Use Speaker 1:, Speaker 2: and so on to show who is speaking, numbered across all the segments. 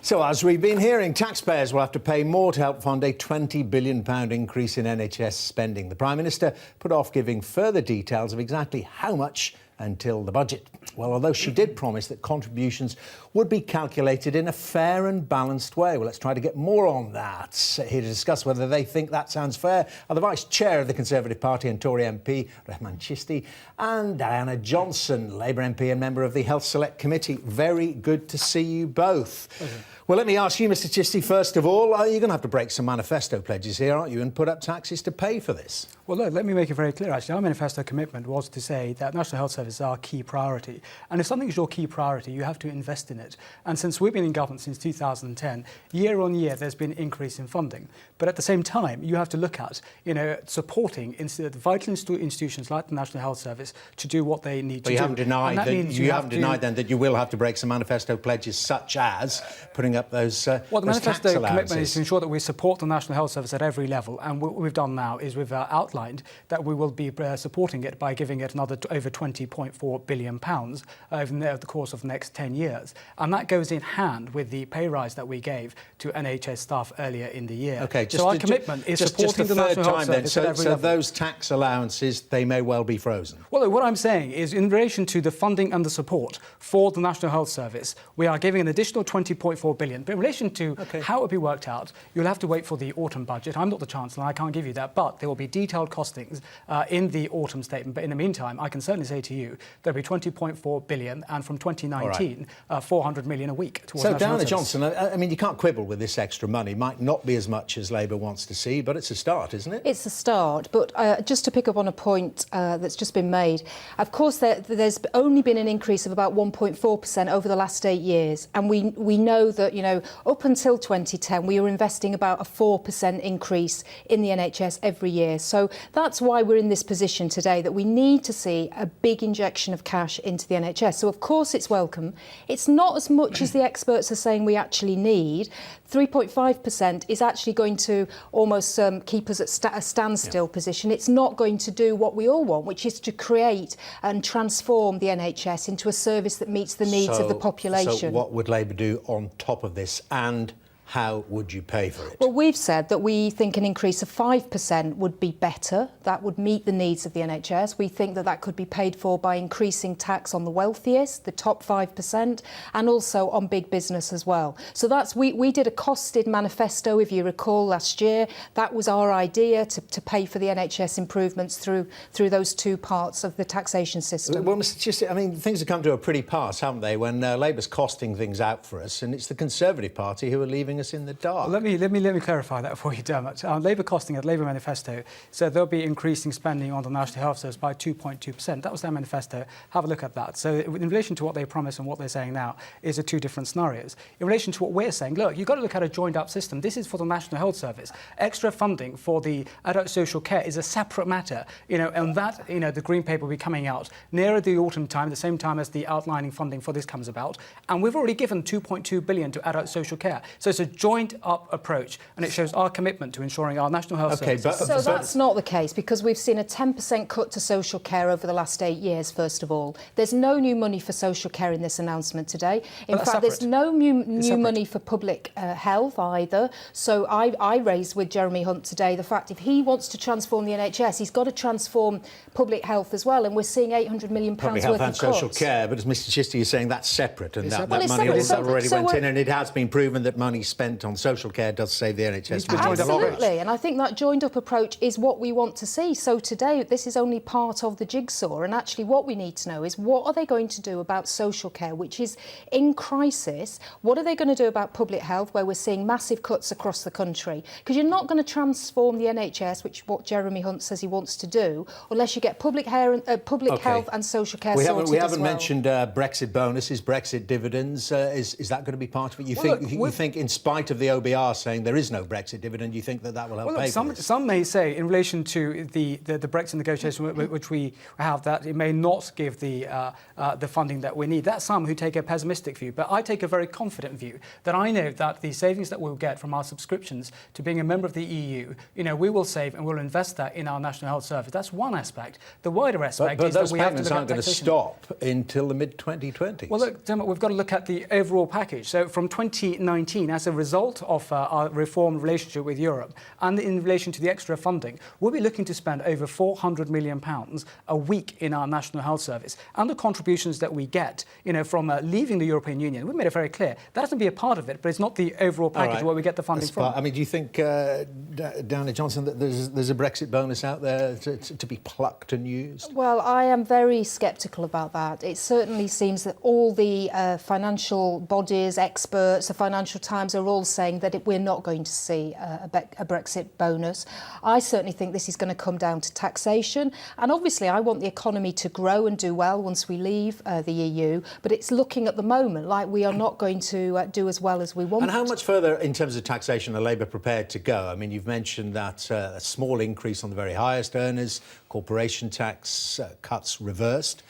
Speaker 1: So, as we've been hearing, taxpayers will have to pay more to help fund a £20 billion increase in NHS spending. The Prime Minister put off giving further details of exactly how much until the budget. Well, although she did promise that contributions would be calculated in a fair and balanced way. Well, let's try to get more on that. Here to discuss whether they think that sounds fair are the Vice Chair of the Conservative Party and Tory MP, Rehman Chishti, and Diana Johnson, Labour MP and member of the Health Select Committee. Very good to see you both. Okay. Well, let me ask you, Mr Chishti, first of all, you're going to have to break some manifesto pledges here, aren't you, and put up taxes to pay for this?
Speaker 2: Well, look, let me make it very clear, actually. Our manifesto commitment was to say that National Health Service is our key priority. And if something is your key priority, you have to invest in it. And since we've been in government since 2010, year on year, there's been an increase in funding. But at the same time, you have to look at, supporting vital institutions like the National Health Service to do what they need to do.
Speaker 1: You haven't denied then that you will have to break some manifesto pledges, such as putting up those
Speaker 2: Well, the manifesto commitment is to
Speaker 1: allowances.
Speaker 2: ensure that we support the National Health Service at every level. And what we've done now is we've outlined that we will be supporting it by giving it another over £20.4 billion over the course of the next 10 years. And that goes in hand with the pay rise that we gave to NHS staff earlier in the year.
Speaker 1: Okay,
Speaker 2: so our commitment is supporting the National Health Service at every level.
Speaker 1: So those tax allowances, they may well be frozen?
Speaker 2: Well, what I'm saying is in relation to the funding and the support for the National Health Service, we are giving an additional £20.4 billion. But in relation to how it will be worked out, you'll have to wait for the autumn budget. I'm not the Chancellor, I can't give you that, but there will be detailed costings in the autumn statement. But in the meantime, I can certainly say to you there'll be £20.4 billion, and from 2019, 400 million a week towards
Speaker 1: So,
Speaker 2: National
Speaker 1: Diana
Speaker 2: Health Service.
Speaker 1: Johnson, I mean, you can't quibble with this extra money. Might not be as much as Labour wants to see, but it's a start, isn't it?
Speaker 3: It's a start, but just to pick up on a point that's just been made, of course there's only been an increase of about 1.4% over the last 8 years, and we know that, up until 2010 we were investing about a 4% increase in the NHS every year. So that's why we're in this position today, that we need to see a big injection of cash into the NHS. So of course it's welcome. It's not as much as the experts are saying we actually need. 3.5% is actually going to almost keep us at a standstill position. It's not going to do what we all want, which is to create and transform the NHS into a service that meets the needs of the population.
Speaker 1: So what would Labour do on top of this, and how would you pay for it?
Speaker 3: Well, we've said that we think an increase of 5% would be better. That would meet the needs of the NHS. We think that that could be paid for by increasing tax on the wealthiest, the top 5%, and also on big business as well. So we did a costed manifesto, if you recall, last year. That was our idea, to pay for the NHS improvements through those two parts of the taxation system.
Speaker 1: Well, Mr Chishti, I mean, things have come to a pretty pass, haven't they, when Labour's costing things out for us, and it's the Conservative Party who are leaving us in the dark.
Speaker 2: Well, let me clarify that for you, Dermot. Labour costing at Labour manifesto said they'll be increasing spending on the National Health Service by 2.2%. That was their manifesto. Have a look at that. So in relation to what they promised and what they're saying now is two different scenarios. In relation to what we're saying, look, you've got to look at a joined-up system. This is for the National Health Service. Extra funding for the adult social care is a separate matter. And that, the Green Paper will be coming out nearer the autumn time, the same time as the outlining funding for this comes about. And we've already given £2.2 billion to adult social care. So it's a joined-up approach, and it shows our commitment to ensuring our National Health Service.
Speaker 3: So that's not the case, because we've seen a 10% cut to social care over the last 8 years, first of all. There's no new money for social care in this announcement today. In fact, there's no new money for public health either. So I raised with Jeremy Hunt today the fact if he wants to transform the NHS, he's got to transform public health as well, and we're seeing £800 million worth of cuts.
Speaker 1: Public health and social care, but as Mr Chishti is saying, that's separate, and that money already went in, and it has been proven that money spent on social care does save the NHS.
Speaker 3: Absolutely, and I think that joined-up approach is what we want to see. So today, this is only part of the jigsaw, and actually what we need to know is what are they going to do about social care, which is in crisis? What are they going to do about public health, where we're seeing massive cuts across the country? Because you're not going to transform the NHS, which is what Jeremy Hunt says he wants to do, unless you get public health and social care sorted as well.
Speaker 1: We haven't mentioned Brexit bonuses, Brexit dividends. Is that going to be part of it? You think, in spite of the OBR saying there is no Brexit dividend, you think that that will help pay for this?
Speaker 2: Some may say, in relation to the Brexit negotiation which we have, that it may not give the funding that we need. That's some who take a pessimistic view, but I take a very confident view that I know that the savings that we'll get from our subscriptions to being a member of the EU, we will save and we'll invest that in our National Health Service. That's one aspect. The wider aspect is that we have to look at taxation. But those payments aren't going to stop
Speaker 1: until the mid-2020s.
Speaker 2: Well, look, Dermot, we've got to look at the overall package. So from 2019, as a result of our reformed relationship with Europe and in relation to the extra funding, we'll be looking to spend over £400 million a week in our National Health Service. And the contributions that we get, from leaving the European Union, we've made it very clear that has to be a part of it, but it's not the overall package where we get the funding from.
Speaker 1: I mean, do you think, Diana Johnson, that there's a Brexit bonus out there to be plucked and used?
Speaker 3: Well, I am very sceptical about that. It certainly seems that all the financial bodies, experts, the Financial Times are all saying that we're not going to see a Brexit bonus. I certainly think this is going to come down to taxation. And obviously, I want the economy to grow and do well once we leave the EU. But it's looking at the moment like we are not going to do as well as we want.
Speaker 1: And how much further in terms of taxation are Labour prepared to go? I mean, you've mentioned that a small increase on the very highest earners, corporation tax cuts reversed.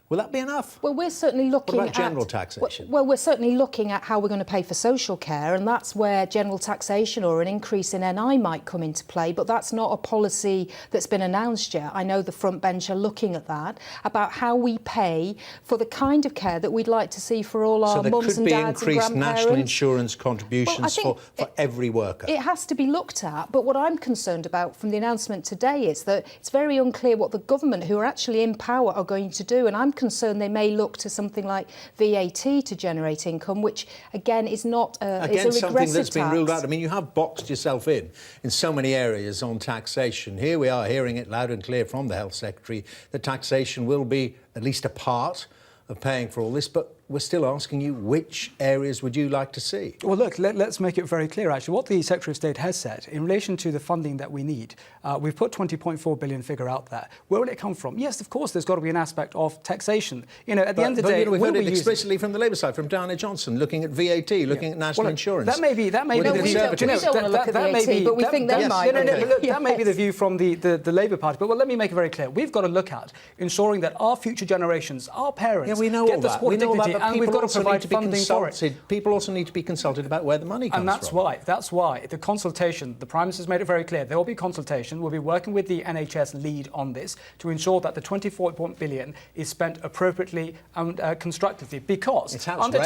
Speaker 1: Will that be enough?
Speaker 3: Well, we're certainly looking
Speaker 1: at... What about general taxation?
Speaker 3: Well, we're certainly looking at how we're going to pay for social care, and that's where general taxation or an increase in NI might come into play, but that's not a policy that's been announced yet. I know the front bench are looking at that, about how we pay for the kind of care that we'd like to see for all our mums and dads and grandparents. So there could be increased national insurance contributions for every worker? It has to be looked at, but what I'm concerned about from the announcement today is that it's very unclear what the government, who are actually in power, are going to do, and I'm concerned they may look to something like VAT to generate income, which again is not is a regressive
Speaker 1: something that's been
Speaker 3: tax.
Speaker 1: ruled out. I mean, you have boxed yourself in so many areas on taxation. Here we are hearing it loud and clear from the Health Secretary that taxation will be at least a part of paying for all this, but we're still asking you, which areas would you like to see?
Speaker 2: Well, look, let's make it very clear, actually. What the Secretary of State has said, in relation to the funding that we need, we've put 20.4 billion figure out there. Where will it come from? Yes, of course, there's got to be an aspect of taxation. At the end of the day...
Speaker 1: we've heard it explicitly from the Labour side, from Diana Johnson, looking at VAT, looking at national insurance.
Speaker 2: That may be the
Speaker 3: we don't want to look at VAT, but we think they might.
Speaker 2: That may be the view from the Labour Party. But let me make it very clear. We've got to look at ensuring that our future generations, our parents, get the support and dignity, and we've got to provide funding for it.
Speaker 1: People also need to be consulted about where the money comes from.
Speaker 2: And that's why the consultation, the Prime Minister's made it very clear, there will be consultation. We'll be working with the NHS lead on this to ensure that the 24 billion is spent appropriately and constructively. Because under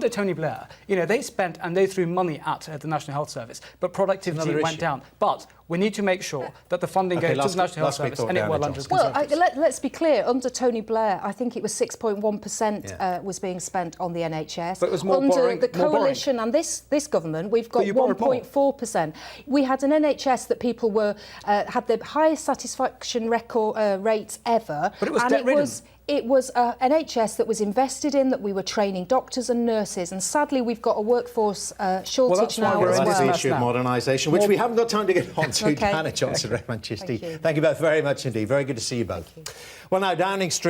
Speaker 2: Tony Blair, they spent and they threw money at the National Health Service, but productivity went down. But we need to make sure that the funding goes to the National Health Service and it well under Conservatives.
Speaker 3: Well, let's be clear. Under Tony Blair, I think it was 6.1% was being spent on the NHS.
Speaker 2: But it was more
Speaker 3: under
Speaker 2: boring,
Speaker 3: the coalition and this government, we've got 1.4%. We had an NHS that people had the highest satisfaction record rates ever,
Speaker 2: but it was debt-ridden.
Speaker 3: It was an NHS that was invested in, that we were training doctors and nurses, and sadly we've got a workforce shortage now as well.
Speaker 1: That's the issue of modernisation, which we haven't got time to get on to. Diana Johnson, Rehman Chishti. Thank you both very much indeed. Very good to see you both. Well, now, Downing Street.